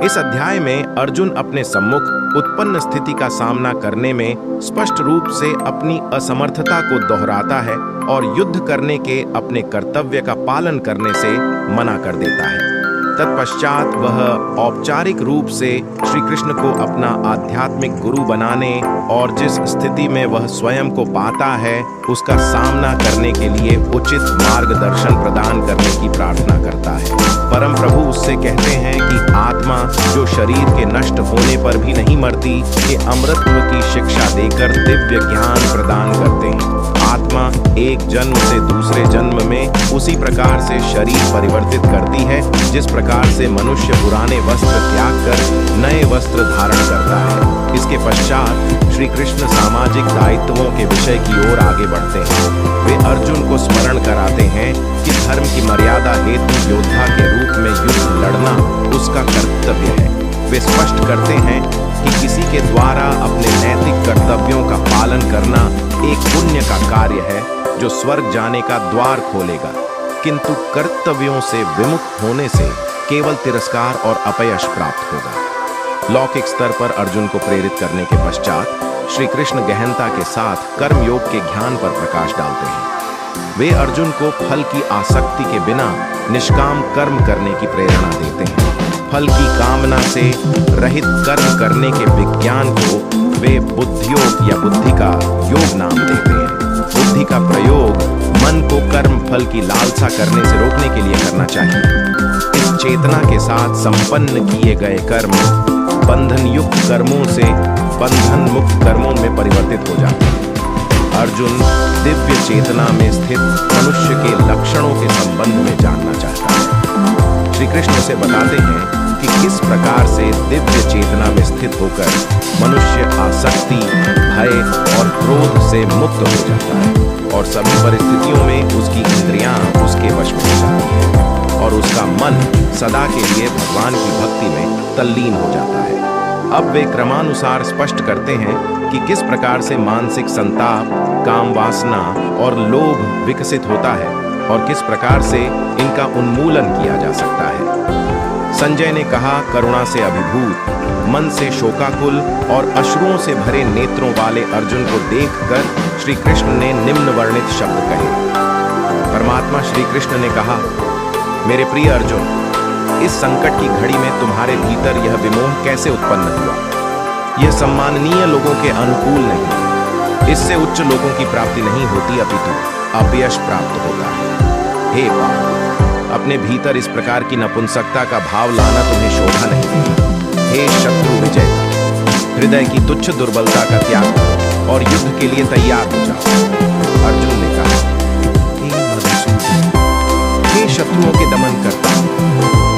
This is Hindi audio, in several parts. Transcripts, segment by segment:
इस अध्याय में अर्जुन अपने सम्मुख उत्पन्न स्थिति का सामना करने में स्पष्ट रूप से अपनी असमर्थता को दोहराता है और युद्ध करने के अपने कर्तव्य का पालन करने से मना कर देता है। तत्पश्चात वह औपचारिक रूप से श्री कृष्ण को अपना आध्यात्मिक गुरु बनाने और जिस स्थिति में वह स्वयं को पाता है उसका सामना करने के लिए उचित मार्गदर्शन प्रदान करने की प्रार्थना करता है। परम प्रभु उससे कहते हैं कि आत्मा जो शरीर के नष्ट होने पर भी नहीं मरती, ये अमृतत्व की शिक्षा देकर दिव्य ज्ञान प्रदान करते हैं। आत्मा एक जन्म से दूसरे जन्म में उसी प्रकार से शरीर परिवर्तित करती है जिस प्रकार से मनुष्य पुराने वस्त्र त्याग कर नए वस्त्र धारण करता है। इसके पश्चात श्री कृष्ण सामाजिक दायित्वों के विषय की ओर आगे बढ़ते हैं। वे अर्जुन को स्मरण कराते हैं कि धर्म की मर्यादा हेतु योद्धा के रूप में युद्ध लड़ना उसका कर्तव्य है। वे स्पष्ट करते हैं कि किसी के द्वारा अपने नैतिक कर्तव्यों का पालन करना एक पुण्य का कार्य है जो स्वर्ग जाने का द्वार खोलेगा, किंतु कर्तव्यों से विमुख होने से केवल तिरस्कार और अपयश प्राप्त होगा। लौकिक स्तर पर अर्जुन को प्रेरित करने के पश्चात श्री कृष्ण गहनता के साथ कर्म योग के ज्ञान पर प्रकाश डालते हैं। वे अर्जुन को फल की आसक्ति के बिना निष्काम कर्म करने की प्रेरणा देते हैं। फल की कामना से रहित कर्म करने के विज्ञान को वे बुद्धियोग या बुद्धि का योग नाम देते हैं। बुद्धि का प्रयोग मन को कर्म फल की लालसा करने से रोकने के लिए करना चाहिए। इस चेतना के साथ संपन्न किए गए कर्म बंधन युक्त कर्मों से बंधन मुक्त कर्मों में परिवर्तित हो जाते हैं। अर्जुन दिव्य चेतना में स्थित मनुष्य के लक्षणों के संबंध में जानना चाहता है। श्री कृष्ण उसे बताते हैं कि किस प्रकार से दिव्य चेतना में स्थित होकर मनुष्य आसक्ति, भय और क्रोध से मुक्त हो जाता है और सभी परिस्थितियों में उसकी इंद्रियां उसके वश में हो जाती है और उसका मन सदा के लिए भगवान की भक्ति में तल्लीन हो जाता है। अब वे क्रमानुसार स्पष्ट करते हैं कि किस प्रकार से मानसिक संताप, काम वासना और लोभ विकसित होता है और किस प्रकार से इनका उन्मूलन किया जा सकता है। संजय ने कहा, करुणा से अभिभूत, मन से शोकाकुल और अश्रुओं से भरे नेत्रों वाले अर्जुन को देखकर श्री कृष्ण ने निम्न वर्णित शब्द कहे। परमात्मा श्री कृष्ण ने कहा, मेरे प्रिय अर्जुन, इस संकट की घड़ी में तुम्हारे भीतर यह विमोह कैसे उत्पन्न हुआ? यह सम्माननीय लोगों के अनुकूल नहीं, इससे उच्च लोगों की प्राप्ति नहीं होती, अपितु अपयश प्राप्त होता है। हे पाप, अपने भीतर इस प्रकार की नपुंसकता का भाव लाना तुम्हें शोभा नहीं देगा। हे शत्रु विजेता, हृदय की तुच्छ दुर्बलता का त्याग करो और युद्ध के लिए तैयार हो जाओ। अर्जुन ने कहा, हे शत्रुओं के दमन करता,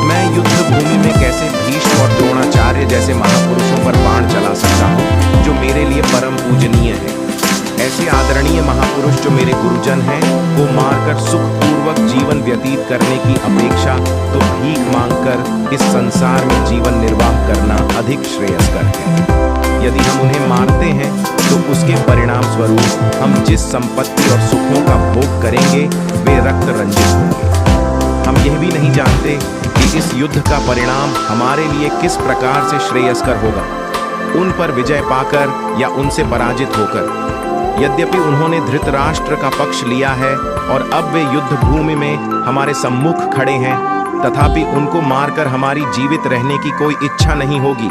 मैं युद्ध भूमि में कैसे भीष्म और द्रोणाचार्य जैसे महापुरुषों पर बाण चला सकता हूँ जो मेरे लिए परम पूजनीय है। ऐसे आदरणीय महापुरुष जो मेरे गुरुजन हैं को मारकर सुखपूर्वक जीवन व्यतीत करने की अपेक्षा तो भीख मांगकर इस संसार में जीवन निर्वाह करना अधिक श्रेयस्कर है। यदि हम उन्हें मारते हैं तो उसके परिणाम स्वरूप हम जिस संपत्ति और सुखों का भोग करेंगे वे रक्त रंजित होंगे। हम यह भी नहीं जानते कि इस युद्ध का परिणाम हमारे लिए किस प्रकार से श्रेयस्कर होगा, उन पर विजय पाकर या उनसे पराजित होकर। यद्यपि उन्होंने धृतराष्ट्र का पक्ष लिया है और अब वे युद्ध भूमि में हमारे सम्मुख खड़े हैं, तथापि उनको मारकर हमारी जीवित रहने की कोई इच्छा नहीं होगी।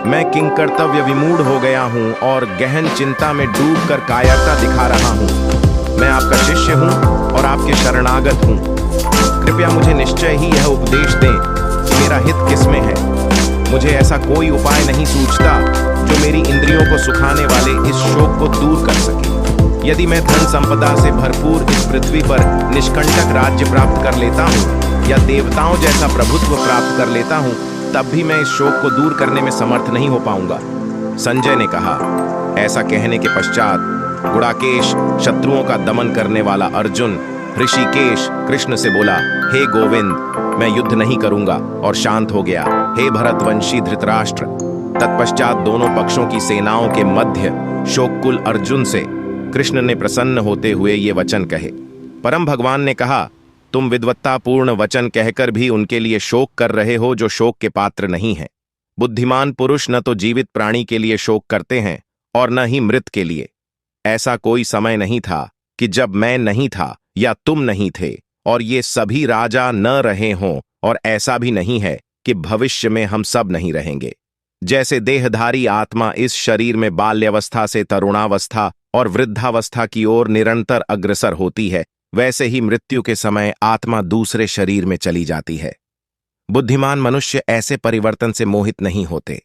मैं किंकर्तव्य विमूढ़ हो गया हूँ और गहन चिंता में डूबकर कायरता दिखा रहा हूँ। मैं आपका शिष्य हूँ और आपके शरणागत हूँ। कृपया मुझे निश्चय ही यह उपदेश दें कि मेरा हित किसमें है। मुझे ऐसा कोई उपाय नहीं सूझता जो मेरी इंद्रियों को सुखाने वाले इस शोक को दूर कर सके। यदि मैं धन संपदा से भरपूर इस पृथ्वी पर निष्कंटक राज्य प्राप्त कर लेता हूँ या देवताओं जैसा प्रभुत्व प्राप्त कर लेता हूँ, तब भी मैं इस शोक को दूर करने में समर्थ नहीं हो पाऊंगा। संजय ने कहा। ऐसा कहने के पश्चात गुड़ाकेश, शत्रुओं का दमन करने वाला अर्जुन, ऋषिकेश कृष्ण से बोला, हे गोविंद, मैं युद्ध नहीं करूंगा, और शांत हो गया। हे भरतवंशी धृतराष्ट्र। तत्पश्चात दोनों पक्षों की सेनाओं के मध्य शोककुल अर्जुन से कृष्ण ने प्रसन्न होते हुए ये वचन कहे। परम भगवान ने कहा, तुम विद्वत्तापूर्ण वचन कहकर भी उनके लिए शोक कर रहे हो जो शोक के पात्र नहीं है। बुद्धिमान पुरुष न तो जीवित प्राणी के लिए शोक करते हैं और न ही मृत के लिए। ऐसा कोई समय नहीं था कि जब मैं नहीं था या तुम नहीं थे और ये सभी राजा न रहे हों, और ऐसा भी नहीं है कि भविष्य में हम सब नहीं रहेंगे। जैसे देहधारी आत्मा इस शरीर में बाल्यावस्था से तरुणावस्था और वृद्धावस्था की ओर निरंतर अग्रसर होती है, वैसे ही मृत्यु के समय आत्मा दूसरे शरीर में चली जाती है। बुद्धिमान मनुष्य ऐसे परिवर्तन से मोहित नहीं होते।